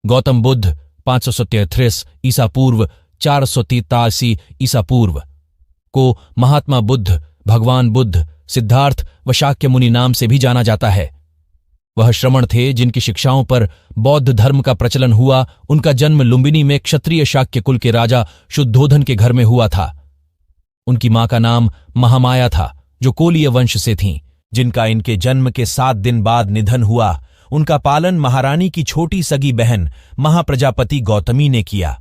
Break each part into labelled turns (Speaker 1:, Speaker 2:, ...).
Speaker 1: गौतम बुद्ध 533 ईसा पूर्व 483 ईसा पूर्व को महात्मा बुद्ध, भगवान बुद्ध, सिद्धार्थ व शाक्य मुनि नाम से भी जाना जाता है। वह श्रमण थे जिनकी शिक्षाओं पर बौद्ध धर्म का प्रचलन हुआ। उनका जन्म लुम्बिनी में क्षत्रिय शाक्य कुल के राजा शुद्धोधन के घर में हुआ था। उनकी मां का नाम महामाया था, जो कोलीय वंश से थीं, जिनका इनके जन्म के 7 दिन बाद निधन हुआ। उनका पालन महारानी की छोटी सगी बहन महाप्रजापति गौतमी ने किया।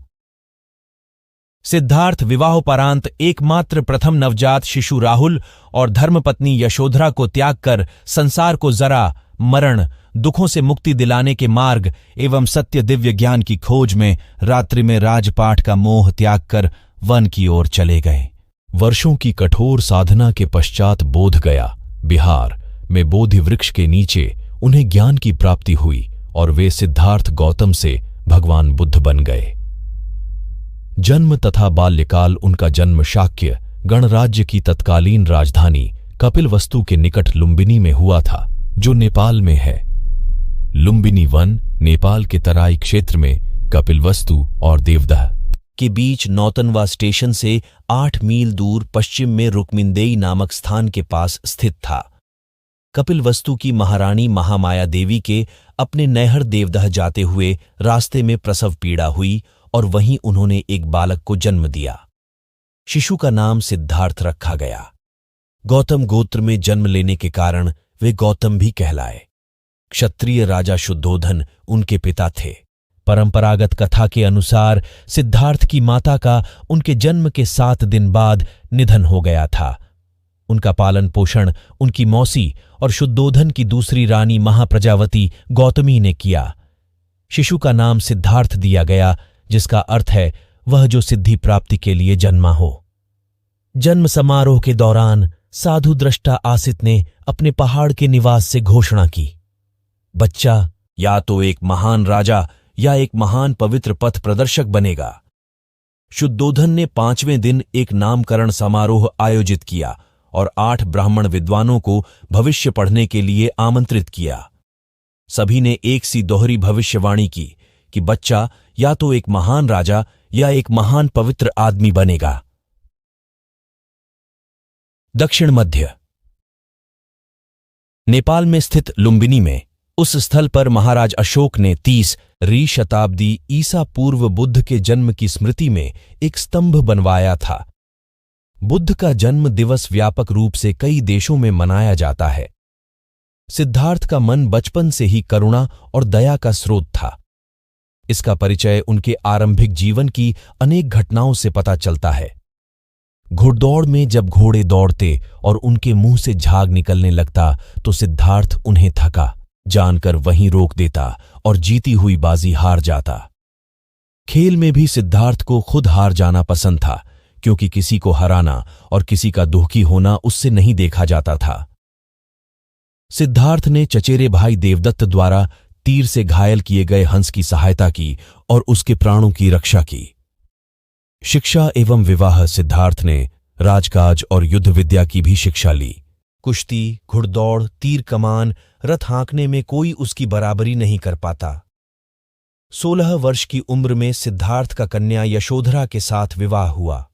Speaker 1: सिद्धार्थ विवाहोपरांत एकमात्र प्रथम नवजात शिशु राहुल और धर्मपत्नी यशोधरा को त्याग कर संसार को जरा, मरण, दुखों से मुक्ति दिलाने के मार्ग एवं सत्य दिव्य ज्ञान की खोज में रात्रि में राजपाट का मोह त्याग कर वन की ओर चले गए। वर्षों की कठोर साधना के पश्चात बोध गया, बिहार में बोधि वृक्ष के नीचे उन्हें ज्ञान की प्राप्ति हुई और वे सिद्धार्थ गौतम से भगवान बुद्ध बन गए। जन्म तथा बाल्यकाल उनका जन्म शाक्य गणराज्य की तत्कालीन राजधानी कपिलवस्तु के निकट लुम्बिनी में हुआ था, जो नेपाल में है। लुम्बिनी वन नेपाल के तराई क्षेत्र में कपिलवस्तु और देवदह के बीच नौतनवा स्टेशन से 8 मील दूर पश्चिम में रुक्मिंदेई नामक स्थान के पास स्थित था। कपिलवस्तु की महारानी महामाया देवी के अपने नैहर देवदह जाते हुए रास्ते में प्रसव पीड़ा हुई और वहीं उन्होंने एक बालक को जन्म दिया। शिशु का नाम सिद्धार्थ रखा गया। गौतम गोत्र में जन्म लेने के कारण वे गौतम भी कहलाए। क्षत्रिय राजा शुद्धोधन उनके पिता थे। परंपरागत कथा के अनुसार सिद्धार्थ की माता का उनके जन्म के 7 दिन बाद निधन हो गया था। उनका पालन पोषण उनकी मौसी और शुद्धोधन की दूसरी रानी महाप्रजावती गौतमी ने किया। शिशु का नाम सिद्धार्थ दिया गया, जिसका अर्थ है वह जो सिद्धि प्राप्ति के लिए जन्मा हो। जन्म समारोह के दौरान साधु दृष्टा आसित ने अपने पहाड़ के निवास से घोषणा की, बच्चा या तो एक महान राजा या एक महान पवित्र पथ प्रदर्शक बनेगा। शुद्धोधन ने 5वें दिन एक नामकरण समारोह आयोजित किया और 8 ब्राह्मण विद्वानों को भविष्य पढ़ने के लिए आमंत्रित किया। सभी ने एक सी दोहरी भविष्यवाणी की कि बच्चा या तो एक महान राजा या एक महान पवित्र आदमी बनेगा। दक्षिण मध्य नेपाल में स्थित लुम्बिनी में उस स्थल पर महाराज अशोक ने 30वीं शताब्दी ईसा पूर्व बुद्ध के जन्म की स्मृति में एक स्तंभ बनवाया था। बुद्ध का जन्म दिवस व्यापक रूप से कई देशों में मनाया जाता है। सिद्धार्थ का मन बचपन से ही करुणा और दया का स्रोत था। इसका परिचय उनके आरंभिक जीवन की अनेक घटनाओं से पता चलता है। घुड़दौड़ में जब घोड़े दौड़ते और उनके मुंह से झाग निकलने लगता तो सिद्धार्थ उन्हें थका जानकर वहीं रोक देता और जीती हुई बाजी हार जाता। खेल में भी सिद्धार्थ को खुद हार जाना पसंद था, क्योंकि किसी को हराना और किसी का दुखी होना उससे नहीं देखा जाता था। सिद्धार्थ ने चचेरे भाई देवदत्त द्वारा तीर से घायल किए गए हंस की सहायता की और उसके प्राणों की रक्षा की। शिक्षा एवं विवाह सिद्धार्थ ने राजकाज और युद्ध विद्या की भी शिक्षा ली। कुश्ती, घुड़दौड़, तीर कमान, रथ हाँकने में कोई उसकी बराबरी नहीं कर पाता। 16 वर्ष की उम्र में सिद्धार्थ का कन्या यशोधरा के साथ विवाह हुआ।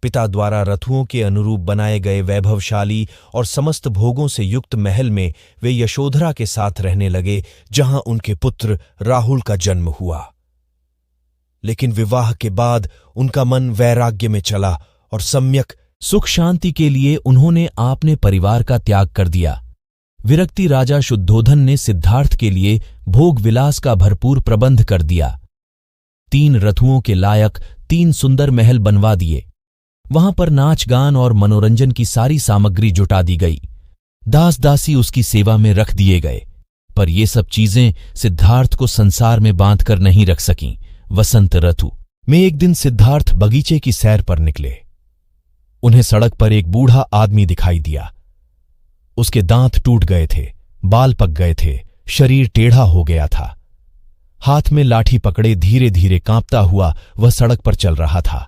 Speaker 1: पिता द्वारा रथुओं के अनुरूप बनाए गए वैभवशाली और समस्त भोगों से युक्त महल में वे यशोधरा के साथ रहने लगे, जहां उनके पुत्र राहुल का जन्म हुआ। लेकिन विवाह के बाद उनका मन वैराग्य में चला और सम्यक सुख शांति के लिए उन्होंने अपने परिवार का त्याग कर दिया। विरक्ति राजा शुद्धोधन ने सिद्धार्थ के लिए भोग विलास का भरपूर प्रबंध कर दिया। 3 रथुओं के लायक 3 सुंदर महल बनवा दिए। वहां पर नाच गान और मनोरंजन की सारी सामग्री जुटा दी गई। दास दासी उसकी सेवा में रख दिए गए। पर ये सब चीजें सिद्धार्थ को संसार में बांधकर नहीं रख सकीं। वसंत ऋतु में एक दिन सिद्धार्थ बगीचे की सैर पर निकले। उन्हें सड़क पर एक बूढ़ा आदमी दिखाई दिया। उसके दांत टूट गए थे, बाल पक गए थे, शरीर टेढ़ा हो गया था। हाथ में लाठी पकड़े धीरे धीरे कांपता हुआ वह सड़क पर चल रहा था।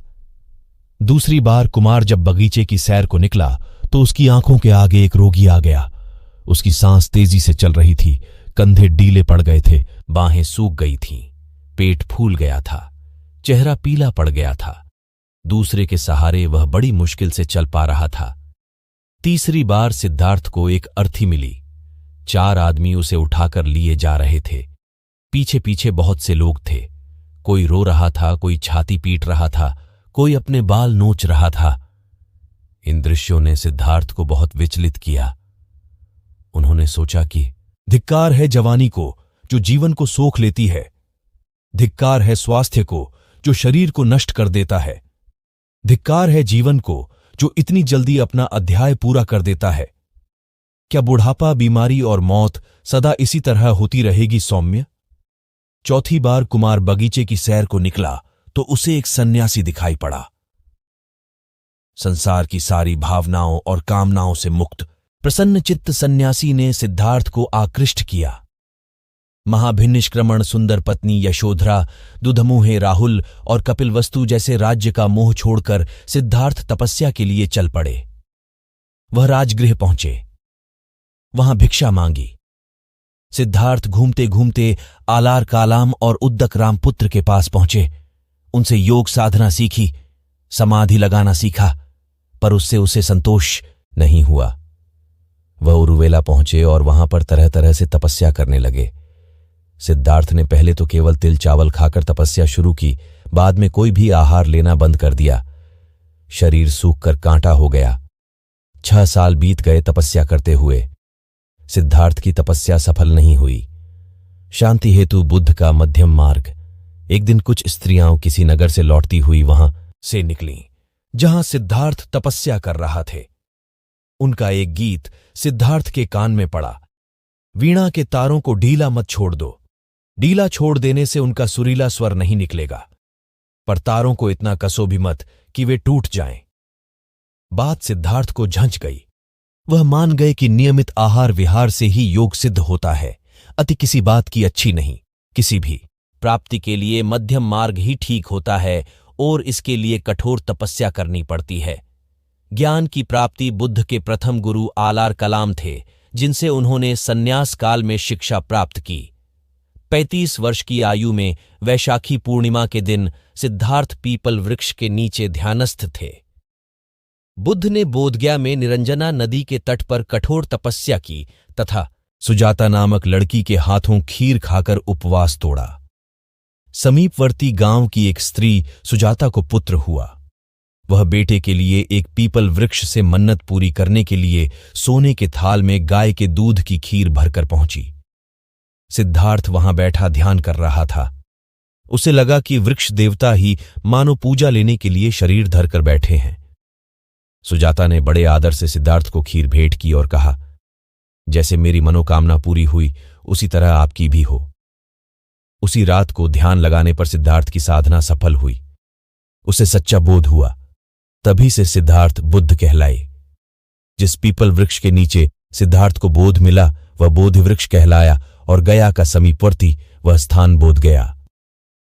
Speaker 1: दूसरी बार कुमार जब बगीचे की सैर को निकला तो उसकी आंखों के आगे एक रोगी आ गया। उसकी सांस तेजी से चल रही थी, कंधे डीले पड़ गए थे, बाहें सूख गई थीं। पेट फूल गया था, चेहरा पीला पड़ गया था। दूसरे के सहारे वह बड़ी मुश्किल से चल पा रहा था। तीसरी बार सिद्धार्थ को एक अर्थी मिली। 4 आदमी उसे उठाकर लिए जा रहे थे। पीछे पीछे बहुत से लोग थे। कोई रो रहा था, कोई छाती पीट रहा था, कोई अपने बाल नोच रहा था। इन दृश्यों ने सिद्धार्थ को बहुत विचलित किया। उन्होंने सोचा कि धिक्कार है जवानी को जो जीवन को सोख लेती है, धिक्कार है स्वास्थ्य को जो शरीर को नष्ट कर देता है, धिक्कार है जीवन को जो इतनी जल्दी अपना अध्याय पूरा कर देता है। क्या बुढ़ापा, बीमारी और मौत सदा इसी तरह होती रहेगी सौम्य? चौथी बार कुमार बगीचे की सैर को निकला तो उसे एक सन्यासी दिखाई पड़ा। संसार की सारी भावनाओं और कामनाओं से मुक्त प्रसन्न चित्त सन्यासी ने सिद्धार्थ को आकृष्ट किया। महाभिनिष्क्रमण सुंदर पत्नी यशोधरा, दुधमुहे राहुल और कपिलवस्तु जैसे राज्य का मोह छोड़कर सिद्धार्थ तपस्या के लिए चल पड़े। वह राजगृह पहुंचे, वहां भिक्षा मांगी। सिद्धार्थ घूमते घूमते आलार कालाम और उद्दक रामपुत्र के पास पहुंचे। उनसे योग साधना सीखी, समाधि लगाना सीखा, पर उससे उसे संतोष नहीं हुआ। वह उरुवेला पहुंचे और वहां पर तरह तरह से तपस्या करने लगे। सिद्धार्थ ने पहले तो केवल तिल चावल खाकर तपस्या शुरू की, बाद में कोई भी आहार लेना बंद कर दिया। शरीर सूख कर कांटा हो गया। 6 साल बीत गए तपस्या करते हुए। सिद्धार्थ की तपस्या सफल नहीं हुई। शांति हेतु बुद्ध का मध्यम मार्ग। एक दिन कुछ स्त्रियां किसी नगर से लौटती हुई वहां से निकलीं, जहां सिद्धार्थ तपस्या कर रहा थे। उनका एक गीत सिद्धार्थ के कान में पड़ा। वीणा के तारों को ढीला मत छोड़ दो, ढीला छोड़ देने से उनका सुरीला स्वर नहीं निकलेगा, पर तारों को इतना कसो भी मत कि वे टूट जाएं। बात सिद्धार्थ को झंझ गई। वह मान गए कि नियमित आहार विहार से ही योग सिद्ध होता है, अति किसी बात की अच्छी नहीं। किसी भी प्राप्ति के लिए मध्यम मार्ग ही ठीक होता है और इसके लिए कठोर तपस्या करनी पड़ती है। ज्ञान की प्राप्ति बुद्ध के प्रथम गुरु आलार कलाम थे, जिनसे उन्होंने सन्यास काल में शिक्षा प्राप्त की। 35 वर्ष की आयु में वैशाखी पूर्णिमा के दिन सिद्धार्थ पीपल वृक्ष के नीचे ध्यानस्थ थे। बुद्ध ने बोधगया में निरंजना नदी के तट पर कठोर तपस्या की तथा सुजाता नामक लड़की के हाथों खीर खाकर उपवास तोड़ा। समीपवर्ती गांव की एक स्त्री सुजाता को पुत्र हुआ। वह बेटे के लिए एक पीपल वृक्ष से मन्नत पूरी करने के लिए सोने के थाल में गाय के दूध की खीर भरकर पहुंची। सिद्धार्थ वहां बैठा ध्यान कर रहा था। उसे लगा कि वृक्ष देवता ही मानो पूजा लेने के लिए शरीर धरकर बैठे हैं। सुजाता ने बड़े आदर से सिद्धार्थ को खीर भेंट की और कहा, जैसे मेरी मनोकामना पूरी हुई उसी तरह आपकी भी हो। उसी रात को ध्यान लगाने पर सिद्धार्थ की साधना सफल हुई। उसे सच्चा बोध हुआ। तभी से सिद्धार्थ बुद्ध कहलाए। जिस पीपल वृक्ष के नीचे सिद्धार्थ को बोध मिला वह बोधि वृक्ष कहलाया और गया का समीपवर्ती वह स्थान बोध गया।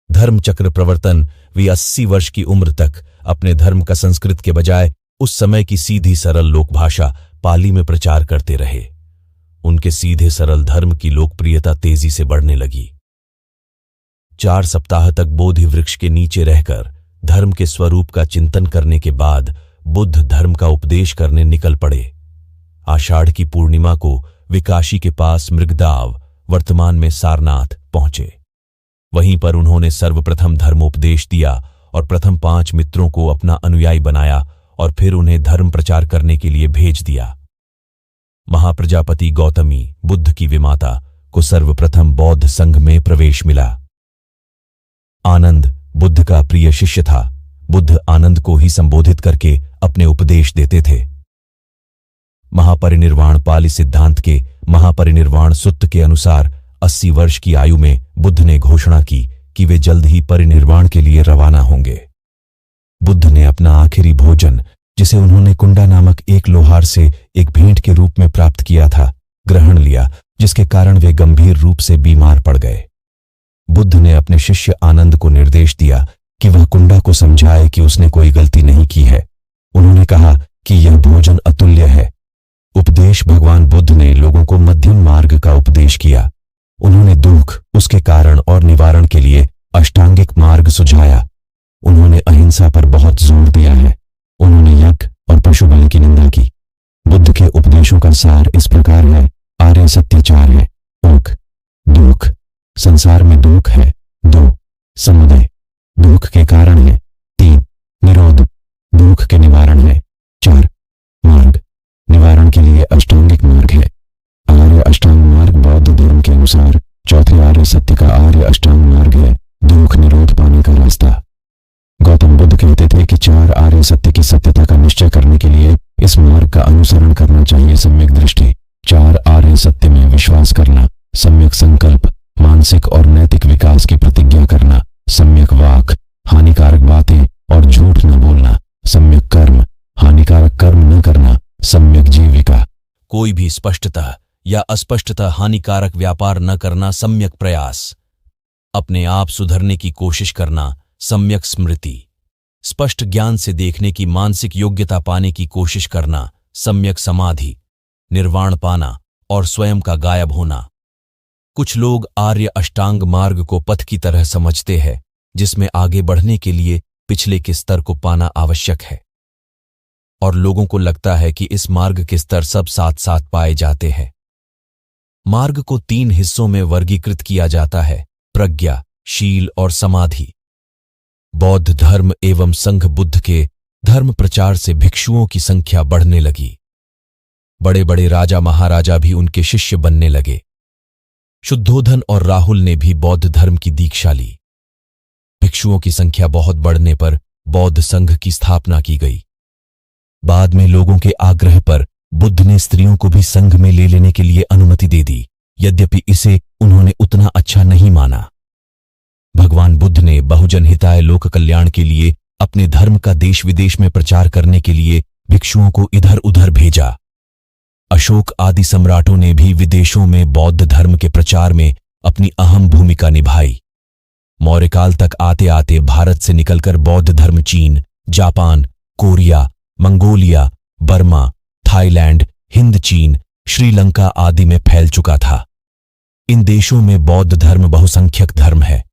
Speaker 1: धर्म चक्र प्रवर्तन वे 80 वर्ष की उम्र तक अपने धर्म का संस्कृत के बजाय उस समय की सीधी सरल लोकभाषा पाली में प्रचार करते रहे। उनके सीधे सरल धर्म की लोकप्रियता तेजी से बढ़ने लगी। 4 सप्ताह तक बोधि वृक्ष के नीचे रहकर धर्म के स्वरूप का चिंतन करने के बाद बुद्ध धर्म का उपदेश करने निकल पड़े। आषाढ़ की पूर्णिमा को वे काशी के पास मृगदाव, वर्तमान में सारनाथ, पहुंचे। वहीं पर उन्होंने सर्वप्रथम धर्मोपदेश दिया और प्रथम 5 मित्रों को अपना अनुयायी बनाया और फिर उन्हें धर्म प्रचार करने के लिए भेज दिया। महाप्रजापति गौतमी, बुद्ध की विमाता, को सर्वप्रथम बौद्ध संघ में प्रवेश मिला। आनंद बुद्ध का प्रिय शिष्य था। बुद्ध आनंद को ही संबोधित करके अपने उपदेश देते थे। महापरिनिर्वाण पाली सिद्धांत के महापरिनिर्वाण सूत्र के अनुसार 80 वर्ष की आयु में बुद्ध ने घोषणा की कि वे जल्द ही परिनिर्वाण के लिए रवाना होंगे। बुद्ध ने अपना आखिरी भोजन, जिसे उन्होंने कुंडा नामक एक लोहार से एक भेंट के रूप में प्राप्त किया था, ग्रहण लिया, जिसके कारण वे गंभीर रूप से बीमार पड़ गए। बुद्ध ने अपने शिष्य आनंद को निर्देश दिया कि वह कुंडा को समझाए कि उसने कोई गलती नहीं की है। उन्होंने कहा कि यह भोजन अतुल्य है। उपदेश भगवान बुद्ध ने लोगों को मध्यम मार्ग का उपदेश किया। उन्होंने दुख, उसके कारण और निवारण के लिए
Speaker 2: अष्टांगिक मार्ग सुझाया। उन्होंने अहिंसा पर बहुत जोर दिया है। उन्होंने यज्ञ और पशु बलि की निंदा की। बुद्ध के उपदेशों का सार इस प्रकार है। आर्य सत्य चार है। एक, दुख, संसार में दुख है। दो, समुदय, दुख के कारण है। तीन, निरोध, दुख के निवारण है। चार, मार्ग, निवारण के लिए अष्टांगिक मार्ग है। आर्य अष्टांग मार्ग बौद्ध धर्म के अनुसार चौथे आर्य सत्य का आर्य अष्टांग मार्ग है, दुख निरोध पाने का रास्ता। गौतम बुद्ध कहते थे कि चार आर्य सत्य की सत्यता का निश्चय करने के लिए इस मार्ग का अनुसरण करना चाहिए। सम्यक दृष्टि, चार आर्य सत्य में विश्वास करना। सम्यक संकल्प, मानसिक और नैतिक विकास की प्रतिज्ञा करना। सम्यक वाक, हानिकारक बातें और झूठ न बोलना। सम्यक कर्म, हानिकारक कर्म न करना। सम्यक जीविका,
Speaker 1: कोई भी स्पष्टतः या अस्पष्टतः हानिकारक व्यापार न करना। सम्यक प्रयास, अपने आप सुधरने की कोशिश करना। सम्यक स्मृति, स्पष्ट ज्ञान से देखने की मानसिक योग्यता पाने की कोशिश करना। सम्यक समाधि, निर्वाण पाना और स्वयं का गायब होना। कुछ लोग आर्य अष्टांग मार्ग को पथ की तरह समझते हैं, जिसमें आगे बढ़ने के लिए पिछले के स्तर को पाना आवश्यक है, और लोगों को लगता है कि इस मार्ग के स्तर सब साथ साथ पाए जाते हैं। मार्ग को तीन हिस्सों में वर्गीकृत किया जाता है: प्रज्ञा, शील और समाधि। बौद्ध धर्म एवं संघ बुद्ध के धर्म प्रचार से भिक्षुओं की संख्या बढ़ने लगी। बड़े बड़े राजा महाराजा भी उनके शिष्य बनने लगे। शुद्धोधन और राहुल ने भी बौद्ध धर्म की दीक्षा ली। भिक्षुओं की संख्या बहुत बढ़ने पर बौद्ध संघ की स्थापना की गई। बाद में लोगों के आग्रह पर बुद्ध ने स्त्रियों को भी संघ में ले लेने के लिए अनुमति दे दी, यद्यपि इसे उन्होंने उतना अच्छा नहीं माना। भगवान बुद्ध ने बहुजन हिताय लोक कल्याण के लिए अपने धर्म का देश विदेश में प्रचार करने के लिए भिक्षुओं को इधर उधर भेजा। अशोक आदि सम्राटों ने भी विदेशों में बौद्ध धर्म के प्रचार में अपनी अहम भूमिका निभाई। मौर्यकाल तक आते आते भारत से निकलकर बौद्ध धर्म चीन, Japan, Korea, Mongolia, Burma, Thailand, Hind चीन, श्रीलंका आदि में फैल चुका था। इन देशों में बौद्ध धर्म बहुसंख्यक धर्म है।